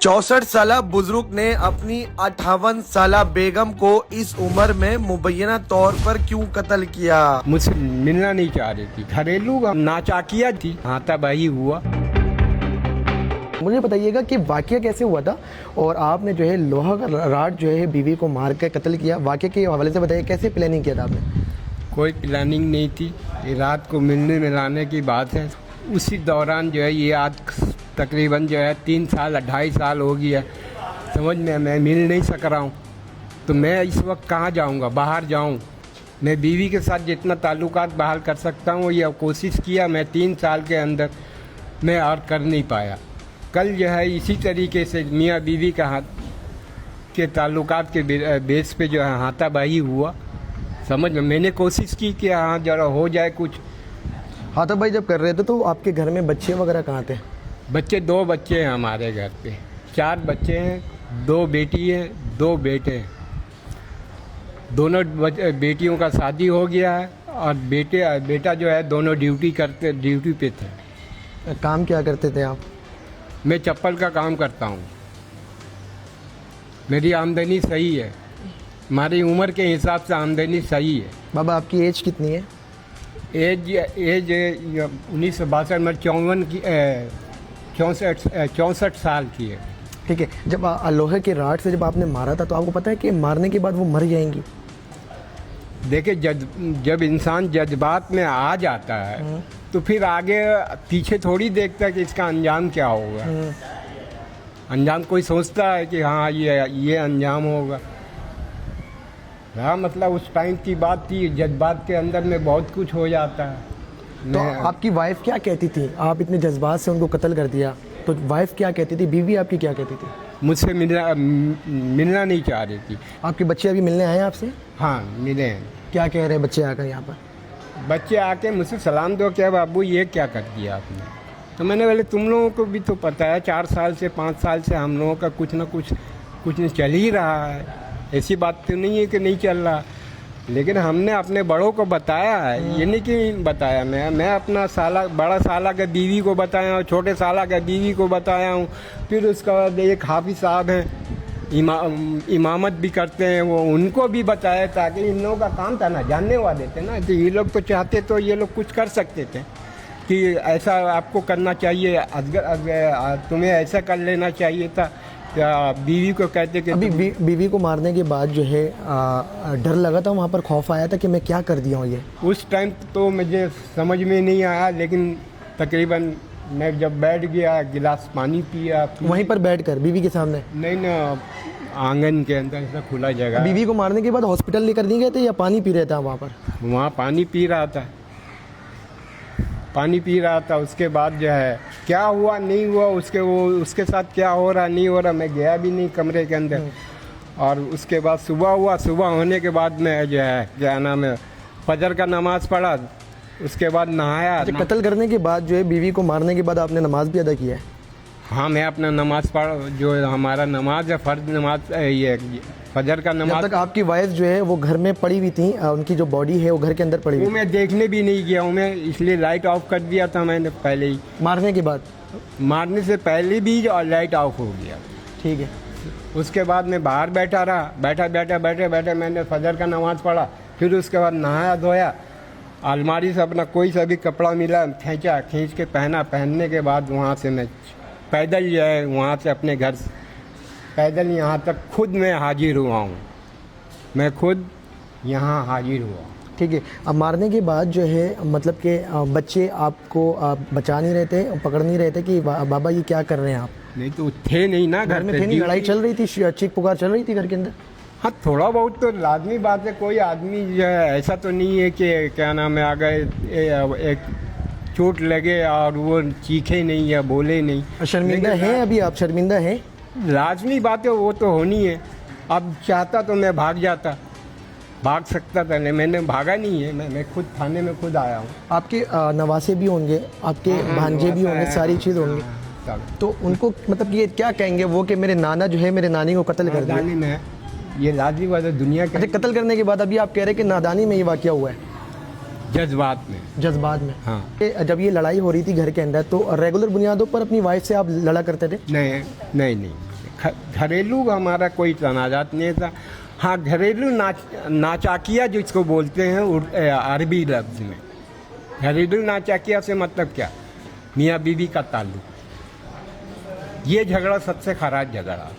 64 साल बुजुर्ग ने अपनी 58 साल बेगम को इस उम्र में मुबैना तौर पर क्यों कत्ल किया? मुझसे मिलना नहीं चाह रही थी, घरेलू नाचाकिया थी, हाथापाई हुआ। मुझे बताइएगा कि वाकया कैसे हुआ था और आपने जो है लोहा का राड जो है बीवी को मार के कत्ल किया। वाकया के हवाले से बताइए, कैसे प्लानिंग किया था आपने? कोई प्लानिंग नहीं थी, ये रात को मिलने मिलाने की बात है। उसी दौरान जो है ये आज तकरीबन जो है 3 साल 2.5 साल हो गया, समझ में मैं मिल नहीं सक रहा हूँ। तो मैं इस वक्त कहाँ जाऊँगा, बाहर जाऊँ? मैं बीवी के साथ जितना ताल्लुकात बहाल कर सकता हूँ ये कोशिश किया मैं 3 साल के अंदर, मैं और कर नहीं पाया। कल जो है इसी तरीके से मियाँ बीवी का हाथ के ताल्लुकात के बेस पे जो है हाथापाई हुआ। समझ में मैंने कोशिश की कि हाँ जरा हो जाए कुछ। हाथापाई जब कर रहे थे तो आपके घर में बच्चे वगैरह कहाँ थे? बच्चे 2 बच्चे हैं हमारे घर पे, 4 बच्चे हैं, 2 बेटी हैं 2 बेटे हैं। दोनों बेटियों का शादी हो गया है और बेटा जो है दोनों ड्यूटी पे थे। काम क्या करते थे आप? मैं चप्पल का काम करता हूँ, मेरी आमदनी सही है, हमारी उम्र के हिसाब से आमदनी सही है। बाबा आपकी एज कितनी है? एज 1962 में 64 साल की है। ठीक है, जब लोहे के राड से जब आपने मारा था तो आपको पता है कि मारने के बाद वो मर जाएंगी? देखिए जब इंसान जज्बात में आ जाता है तो फिर आगे पीछे थोड़ी देखता है कि इसका अंजाम क्या होगा। अंजाम कोई सोचता है कि हाँ ये अंजाम होगा। हाँ मतलब उस टाइम की बात थी, जज्बात के अंदर में बहुत कुछ हो जाता है। तो आपकी वाइफ क्या कहती थी? आप इतने जज्बात से उनको कत्ल कर दिया तो वाइफ क्या कहती थी, बीवी आपकी क्या कहती थी? मुझसे मिलना नहीं चाह रही थी। आपके बच्चे अभी मिलने आए हैं आपसे? हाँ मिले हैं। क्या कह रहे हैं बच्चे आकर यहाँ पर? बच्चे आके मुझसे सलाम दो, क्या बाबू ये क्या कर दिया आपने? तो मैंने बोले तुम लोगों को भी तो पता है 4 साल से 5 साल से हम लोगों का कुछ ना कुछ चल ही रहा है। ऐसी बात तो नहीं है कि नहीं चल रहा, लेकिन हमने अपने बड़ों को बताया है। ये नहीं कि बताया मैं अपना बड़ा साला का बीवी को बताया हूँ, छोटे साला का बीवी को बताया हूँ। फिर उसके बाद एक हाफिज साहब हैं इमामत भी करते हैं, वो उनको भी बताया ताकि इन लोगों का काम था ना, जानने वाले थे ना। तो ये लोग तो चाहते तो ये लोग कुछ कर सकते थे कि ऐसा आपको करना चाहिए, अगर तुम्हें ऐसा कर लेना चाहिए था। बीवी को कहते कि अभी बीवी को मारने के बाद जो है डर लगा था, वहाँ पर खौफ आया था कि मैं क्या कर दिया हूँ ये? उस टाइम तो मुझे समझ में नहीं आया, लेकिन तकरीबन मैं जब बैठ गया गिलास पानी पिया। वहीं पर बैठकर बीवी के सामने? नहीं ना, आंगन के अंदर ऐसा खुला जगह। बीवी को मारने के बाद हॉस्पिटल लेकर दिए गए थे या पानी पी रहे थे वहाँ पर? वहाँ पानी पी रहा था। उसके बाद जो है क्या हुआ नहीं हुआ, उसके साथ क्या हो रहा नहीं हो रहा, मैं गया भी नहीं कमरे के अंदर। और उसके बाद सुबह हुआ, सुबह होने के बाद मैं जो है क्या नाम है फजर का नमाज़ पढ़ा, उसके बाद नहाया। कत्ल करने के बाद जो है बीवी को मारने के बाद आपने नमाज भी अदा किया है? हाँ मैं अपना नमाज पढ़, जो हमारा नमाज है फ़र्ज नमाज, ये फजर का नमाज। जब तक आपकी वाइफ जो है वो घर में पड़ी हुई थी, उनकी जो बॉडी है वो घर के अंदर पड़ी हुई? वो मैं देखने भी नहीं गया हूँ मैं, इसलिए लाइट ऑफ कर दिया था मैंने पहले ही। मारने के बाद? मारने से पहले भी और लाइट ऑफ हो गया। ठीक है। उसके बाद मैं बाहर बैठा रहा, बैठे मैंने फजर का नमाज पढ़ा। फिर उसके बाद नहाया धोया, अलमारी से अपना कोई सा भी कपड़ा मिला खींच के पहनने के बाद वहाँ से मैं पैदल जो है वहाँ से अपने घर पैदल यहाँ तक खुद मैं हाजिर हुआ हूँ। मैं खुद यहाँ हाजिर हुआ। ठीक है। अब मारने के बाद जो है मतलब कि बच्चे आपको बचा नहीं रहे थे, पकड़ नहीं रहे थे कि बाबा ये क्या कर रहे हैं आप? नहीं तो थे नहीं ना, घर में थे नहीं, लड़ाई चल रही थी, चीख पुकार चल रही थी घर के अंदर? हाँ थोड़ा बहुत तो लाजमी बात है। कोई आदमी जो है ऐसा तो नहीं है कि क्या नाम है अगर एक चोट लगे और वो चीखे नहीं या बोले नहीं। शर्मिंदा हैं अभी आप? शर्मिंदा हैं? लाजमी बात है, वो तो होनी है। अब चाहता तो मैं भाग सकता था, मैंने भागा नहीं है। मैं खुद थाने में खुद आया हूँ। आपके नवासे भी होंगे, आपके भांजे भी होंगे, सारी चीज़ होंगी, तो उनको मतलब ये क्या कहेंगे वो कि मेरे नाना जो है मेरे नानी को कत्ल कर दिया? में ये लाजमी बात है दुनिया के। अच्छा, कत्ल करने के बाद अभी आप कह रहे हैं कि नादानी में ये वाकया हुआ है? जज्बात में। हाँ। जब ये लड़ाई हो रही थी घर के अंदर तो रेगुलर बुनियादों पर अपनी वाइफ से आप लड़ा करते थे? नहीं। घरेलू हमारा कोई तनाजात नहीं था। हाँ, घरेलू नाचाकिया जिसको बोलते हैं अरबी लफ्ज़ में, घरेलू नाचाकिया से मतलब क्या, मियाँ बीवी का ताल्लुक, ये झगड़ा सबसे खराब झगड़ा।